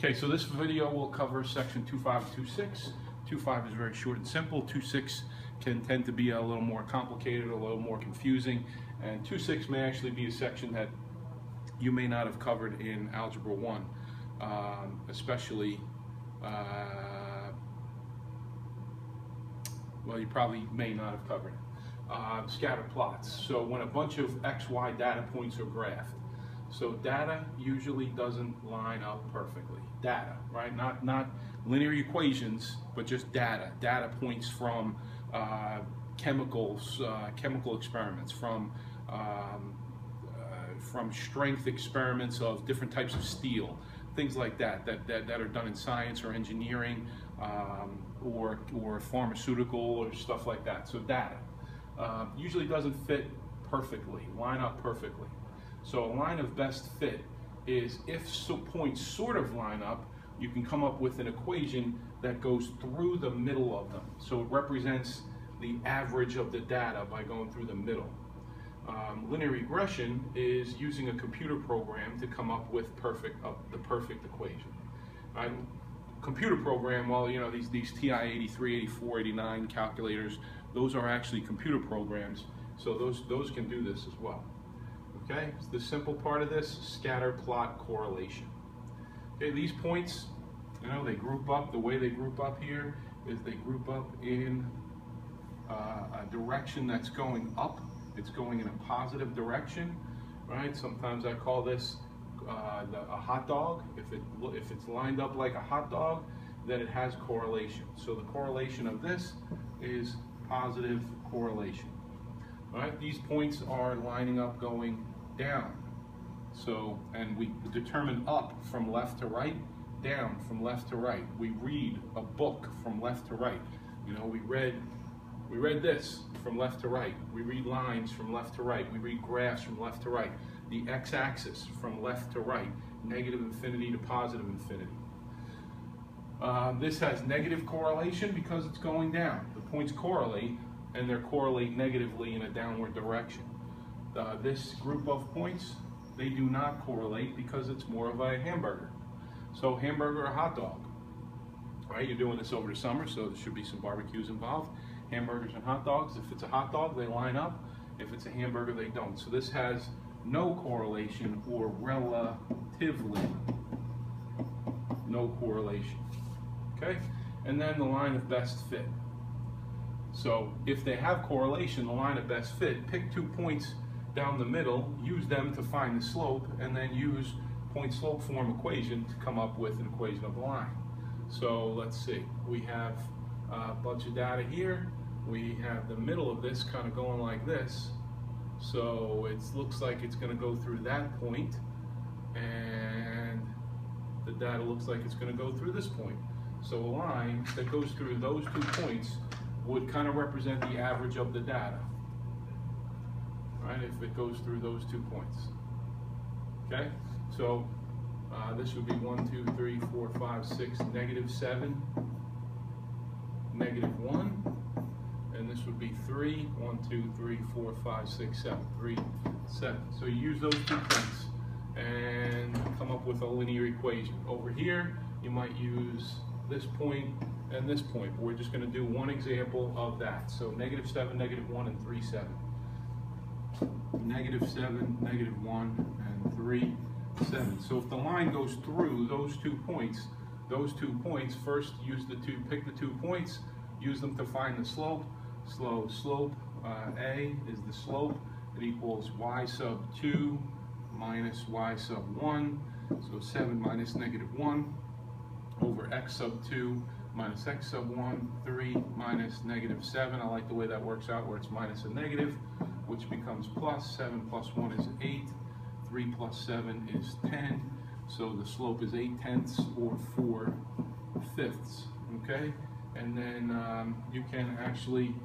Okay, so this video will cover section 2.5 and 2.6. 2.5 is very short and simple. 2.6 can tend to be a little more complicated, a little more confusing, and 2.6 may actually be a section that you may not have covered in Algebra 1, especially, well, you probably may not have covered it. Scatter plots. So when a bunch of X, Y data points are graphed, so data usually doesn't line up perfectly. Data, right? Not linear equations, but just data. Data points from chemicals, chemical experiments, from strength experiments of different types of steel, things like that are done in science or engineering, or pharmaceutical or stuff like that. So data usually doesn't fit perfectly, line up perfectly. So a line of best fit is if points sort of line up, you can come up with an equation that goes through the middle of them. So it represents the average of the data by going through the middle. Linear regression is using a computer program to come up with the perfect equation. Computer program, well, you know, these TI 83, 84, 89 calculators, those are actually computer programs, so those can do this as well. Okay, so the simple part of this, scatter plot correlation. Okay, these points, you know, they group up. The way they group up here is they group up in a direction that's going up. It's going in a positive direction, right? Sometimes I call this a hot dog. If it's lined up like a hot dog, then it has correlation. So the correlation of this is positive correlation. All right, these points are lining up going down. So, and we determine up from left to right, down from left to right. We read a book from left to right. You know, we read this from left to right. We read lines from left to right. We read graphs from left to right. The x-axis from left to right, negative infinity to positive infinity. This has negative correlation because it's going down. The points correlate, and they correlate negatively in a downward direction. This group of points, they do not correlate because it's more of a hamburger. So hamburger or hot dog, right? You're doing this over the summer, so there should be some barbecues involved. Hamburgers and hot dogs, if it's a hot dog, they line up. If it's a hamburger, they don't. So this has no correlation, or relatively no correlation, okay? And then the line of best fit. So if they have correlation, the line of best fit, pick 2 points down the middle, use them to find the slope, and then use point-slope form equation to come up with an equation of the line. So let's see, we have a bunch of data here. We have the middle of this kind of going like this. So it looks like it's going to go through that point, and the data looks like it's going to go through this point. So a line that goes through those 2 points would kind of represent the average of the data, right, if it goes through those 2 points. Okay, so this would be 1, 2, 3, 4, 5, 6, -7, -1, and this would be 3, 1, 2, 3, 4, 5, 6, 7, 3, 7. So you use those 2 points and come up with a linear equation. Over here, you might use this point and this point, but we're just going to do one example of that. So -7, -1, and 3, 7. -7, -1, and 3, 7. So if the line goes through those 2 points, first pick the 2 points, use them to find the slope. Slope A is the slope. It equals y sub 2 minus y sub 1. So 7 minus -1 over x sub 2 minus x sub 1, 3 minus -7. I like the way that works out, where it's minus a negative, which becomes plus. 7 plus 1 is 8. 3 plus 7 is 10. So the slope is 8/10 or 4/5. Okay? And then you can actually,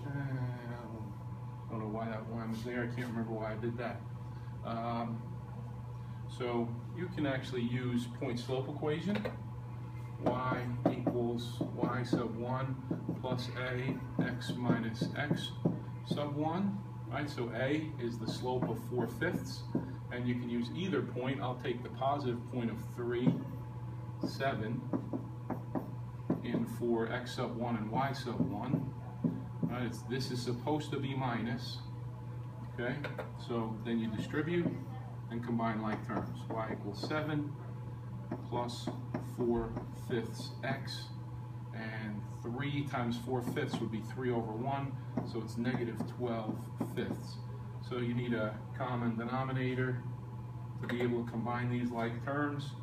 I don't know why that line was there. I can't remember why I did that. So you can actually use point-slope equation. Y equals y sub 1 plus a x minus x sub 1. Right, so a is the slope of 4/5, and you can use either point. I'll take the positive point of 3 7 in for x sub 1 and y sub 1. Right, this is supposed to be minus. Okay, so then you distribute and combine like terms. Y equals 7 plus 4/5 x, and 3 times 4/5 would be 3 over 1, so it's negative 12/5. So you need a common denominator to be able to combine these like terms.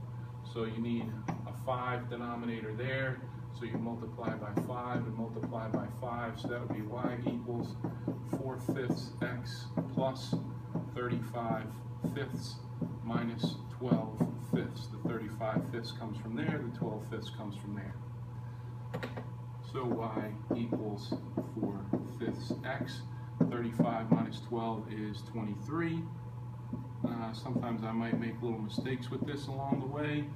So you need a 5 denominator there, so you multiply by 5 and multiply by 5, so that would be y equals 4/5 x plus 35/5 minus 12/5. The 35/5 comes from there, the 12/5 comes from there. So y equals 4/5 x. 35 minus 12 is 23. Sometimes I might make little mistakes with this along the way.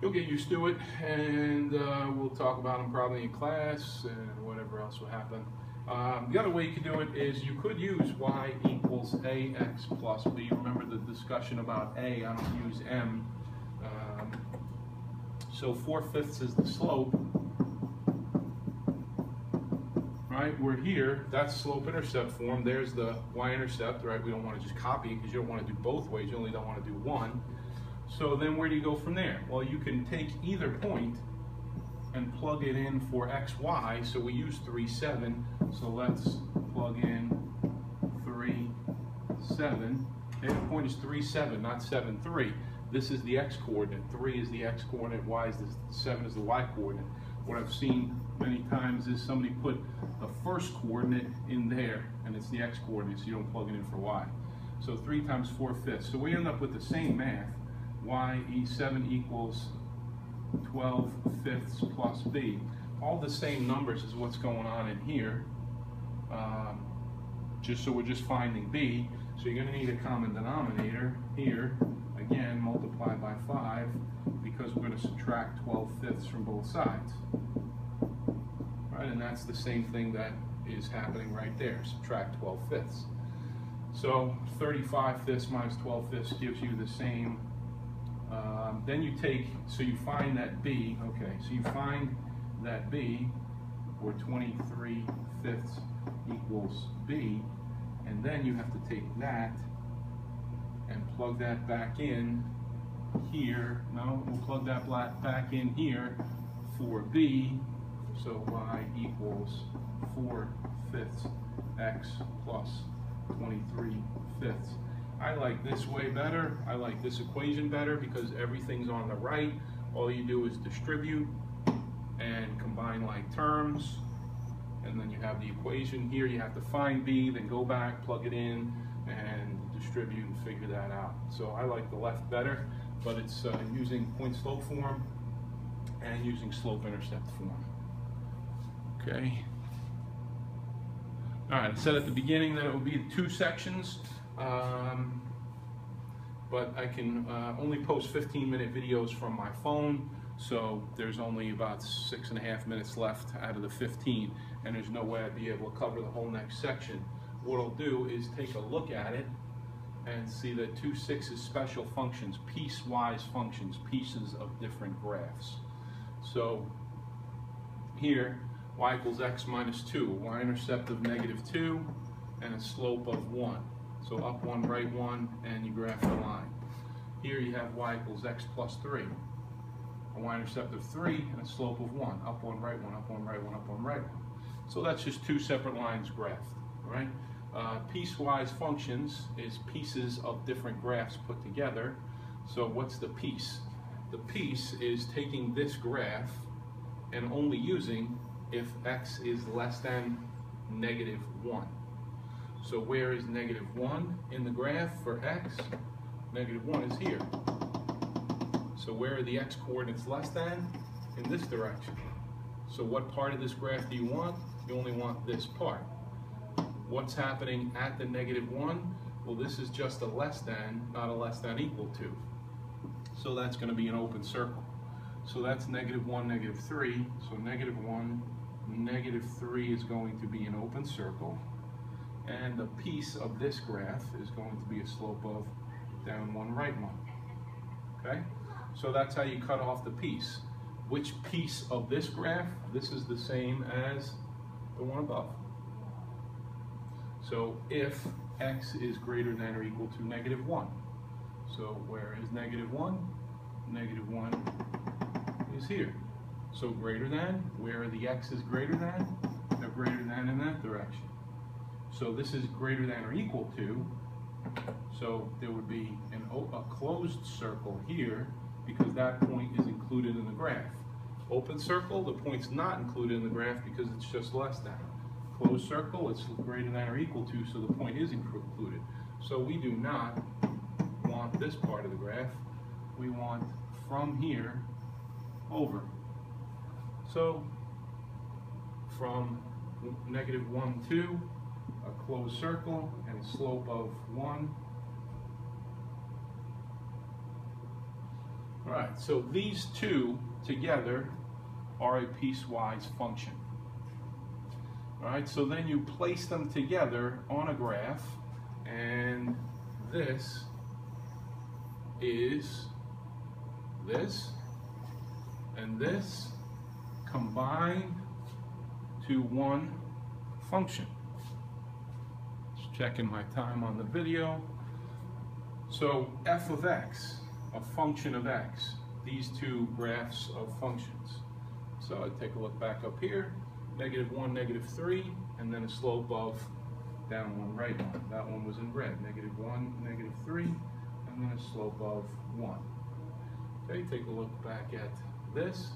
You'll get used to it, and we'll talk about them probably in class and whatever else will happen. The other way you could do it is you could use y equals ax plus b. Remember the discussion about a, I don't use m. So 4/5 is the slope. Right, we're here, that's slope-intercept form, there's the y-intercept, right? We don't want to just copy it because you don't want to do both ways, you only don't want to do one. So then where do you go from there? Well, you can take either point and plug it in for x, y, so we use 3, 7, so let's plug in 3, 7. Okay, the point is 3, 7, not 7, 3. This is the x-coordinate, 3 is the x-coordinate, y is the 7 is the y-coordinate. What I've seen many times is somebody put the first coordinate in there, and it's the x-coordinate, so you don't plug it in for y. So 3 times 4/5. So we end up with the same math. Y7 equals 12/5 plus b. All the same numbers is what's going on in here. So we're just finding b. So you're going to need a common denominator here. Again, multiply by 5 because we're going to subtract 12/5 from both sides. Right, and that's the same thing that is happening right there. Subtract 12/5. So 35/5 minus 12/5 gives you the same. Then you take, so you find that b, okay, so you find that b, where 23/5 equals b, and then you have to take that and plug that back in here. No, we'll plug that back in here for b, so y equals 4/5 x plus 23/5. I like this way better. I like this equation better because everything's on the right. All you do is distribute and combine like terms, and then you have the equation here. You have to find b, then go back, plug it in, and distribute and figure that out. So I like the left better, but it's using point-slope form and using slope-intercept form. Okay. All right, I said at the beginning that it would be 2 sections. But I can only post 15-minute videos from my phone, so there's only about 6.5 minutes left out of the 15, and there's no way I'd be able to cover the whole next section. What I'll do is take a look at it and see that 2/6 is special functions, piecewise functions, pieces of different graphs. So here, y equals x minus 2, y-intercept of -2, and a slope of 1. So up 1, right 1, and you graph the line. Here you have y equals x plus 3, a y-intercept of 3, and a slope of 1. Up 1, right 1, up 1, right 1, up 1, right 1. So that's just 2 separate lines graphed, right? Piecewise functions is pieces of different graphs put together. So what's the piece? The piece is taking this graph and only using if x is less than -1. So where is -1 in the graph for x? -1 is here. So where are the x coordinates less than? In this direction. So what part of this graph do you want? You only want this part. What's happening at the -1? Well, this is just a less than, not a less than equal to. So that's going to be an open circle. So that's -1, -3. So -1, -3 is going to be an open circle. And the piece of this graph is going to be a slope of down 1, right 1. Okay? So that's how you cut off the piece. Which piece of this graph? This is the same as the one above. So if x is greater than or equal to -1. So where is -1? -1 is here. So greater than, where the x is greater than? They're greater than in that direction. So this is greater than or equal to, so there would be a closed circle here because that point is included in the graph. Open circle, the point's not included in the graph because it's just less than. Closed circle, it's greater than or equal to, so the point is included. So we do not want this part of the graph. We want from here over. So from -1, 2, a closed circle and a slope of 1. All right, so these two together are a piecewise function. All right, so then you place them together on a graph, and this is this and this combined to one function. Just checking my time on the video. So f of x, a function of x, these two graphs of functions. So I take a look back up here, -1, -3, and then a slope of down one, right one. That one was in red, -1, -3, and then a slope of 1. Okay, take a look back at this,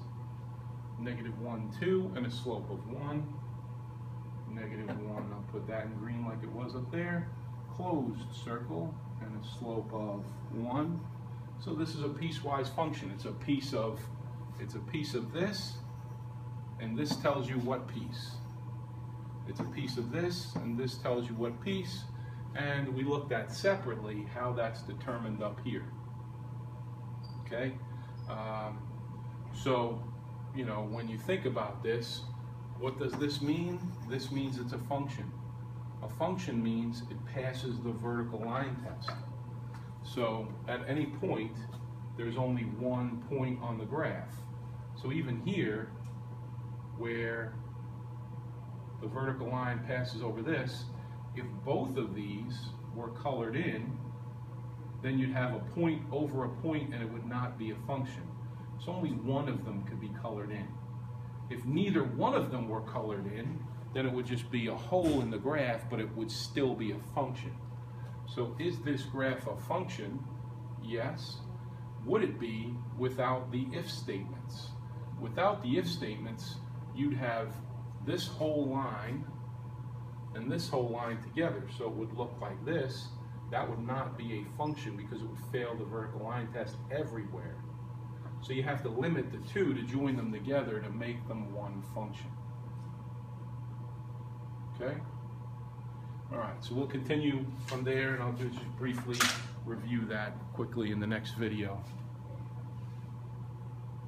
-1, 2, and a slope of 1. -1, I'll put that in green like it was up there. Closed circle and a slope of 1. So this is a piecewise function. It's a piece of this, and this tells you what piece. It's a piece of this, and this tells you what piece. And we looked at separately how that's determined up here. Okay, so you know, when you think about this, what does this mean? This means it's a function. A function means it passes the vertical line test. So at any point, there's only one point on the graph. So even here, where the vertical line passes over this, if both of these were colored in, then you'd have a point over a point and it would not be a function. So only one of them could be colored in. If neither one of them were colored in, then it would just be a hole in the graph, but it would still be a function. So is this graph a function? Yes. Would it be without the if statements? Without the if statements, you'd have this whole line and this whole line together. So it would look like this. That would not be a function because it would fail the vertical line test everywhere. So you have to limit the two to join them together to make them one function. Okay? All right, so we'll continue from there, and I'll just briefly review that quickly in the next video.